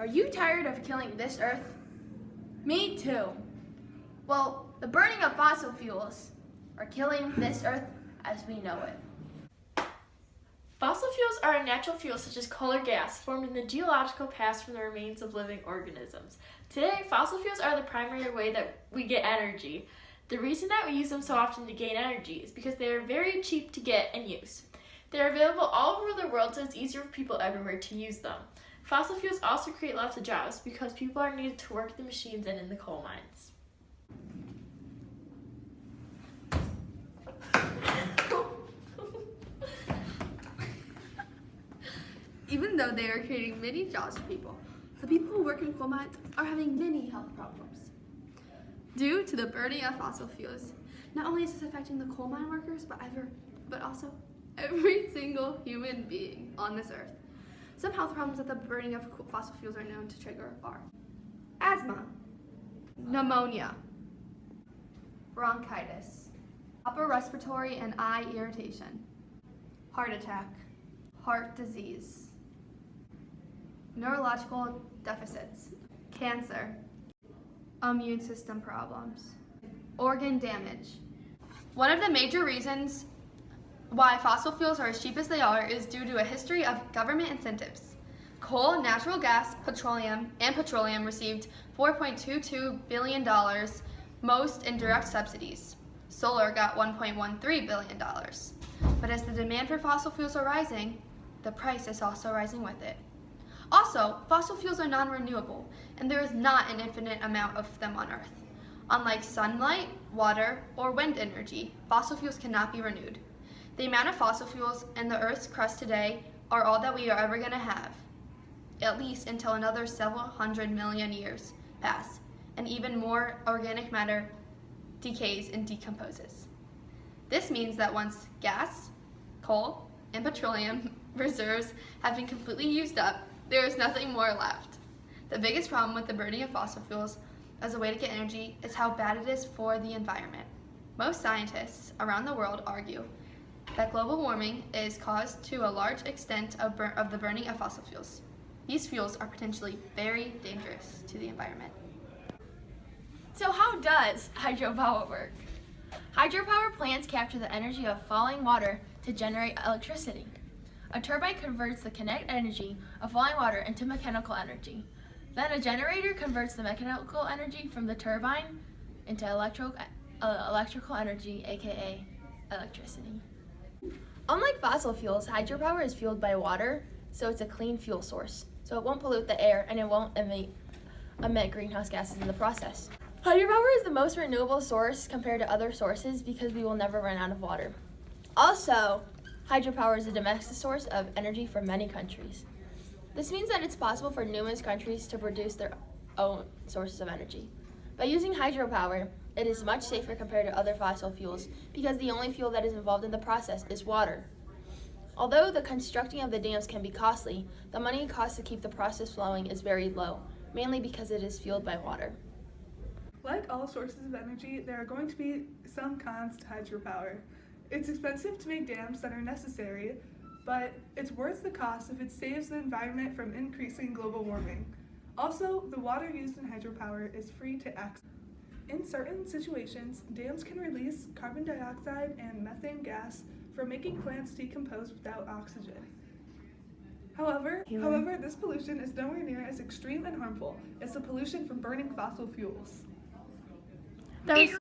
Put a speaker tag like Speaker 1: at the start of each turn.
Speaker 1: Are you tired of killing this earth? Me too. Well, the burning of fossil fuels are killing this earth as we know it.
Speaker 2: Fossil fuels are a natural fuel such as coal or gas formed in the geological past from the remains of living organisms. Today, fossil fuels are the primary way that we get energy. The reason that we use them so often to gain energy is because they are very cheap to get and use. They are available all over the world, so it's easier for people everywhere to use them. Fossil fuels also create lots of jobs because people are needed to work the machines and in the coal mines.
Speaker 3: Even though they are creating many jobs for people, the people who work in coal mines are having many health problems. Due to the burning of fossil fuels, not only is this affecting the coal mine workers, but also every single human being on this earth. Some health problems that the burning of fossil fuels are known to trigger are asthma, pneumonia, bronchitis, upper respiratory and eye irritation, heart attack, heart disease, neurological deficits, cancer, immune system problems, organ damage. One of the major reasons why fossil fuels are as cheap as they are is due to a history of government incentives. Coal, natural gas, petroleum received $4.22 billion, most in direct subsidies. Solar got $1.13 billion. But as the demand for fossil fuels are rising, the price is also rising with it. Also, fossil fuels are non-renewable, and there is not an infinite amount of them on Earth. Unlike sunlight, water, or wind energy, fossil fuels cannot be renewed. The amount of fossil fuels in the Earth's crust today are all that we are ever going to have, at least until another several hundred million years pass, and even more organic matter decays and decomposes. This means that once gas, coal, and petroleum reserves have been completely used up, there is nothing more left. The biggest problem with the burning of fossil fuels as a way to get energy is how bad it is for the environment. Most scientists around the world argue that global warming is caused to a large extent of the burning of fossil fuels. These fuels are potentially very dangerous to the environment.
Speaker 1: So how does hydropower work? Hydropower plants capture the energy of falling water to generate electricity. A turbine converts the kinetic energy of falling water into mechanical energy. Then a generator converts the mechanical energy from the turbine into electrical energy, aka electricity. Unlike fossil fuels, hydropower is fueled by water, so it's a clean fuel source. So it won't pollute the air and it won't emit greenhouse gases in the process. Hydropower is the most renewable source compared to other sources because we will never run out of water. Also, hydropower is a domestic source of energy for many countries. This means that it's possible for numerous countries to produce their own sources of energy. By using hydropower, it is much safer compared to other fossil fuels because the only fuel that is involved in the process is water. Although the constructing of the dams can be costly, the money it costs to keep the process flowing is very low, mainly because it is fueled by water.
Speaker 4: Like all sources of energy, there are going to be some cons to hydropower. It's expensive to make dams that are necessary, but it's worth the cost if it saves the environment from increasing global warming. Also, the water used in hydropower is free to access. In certain situations, dams can release carbon dioxide and methane gas for making plants decompose without oxygen. However, this pollution is nowhere near as extreme and harmful as the pollution from burning fossil fuels.
Speaker 1: That was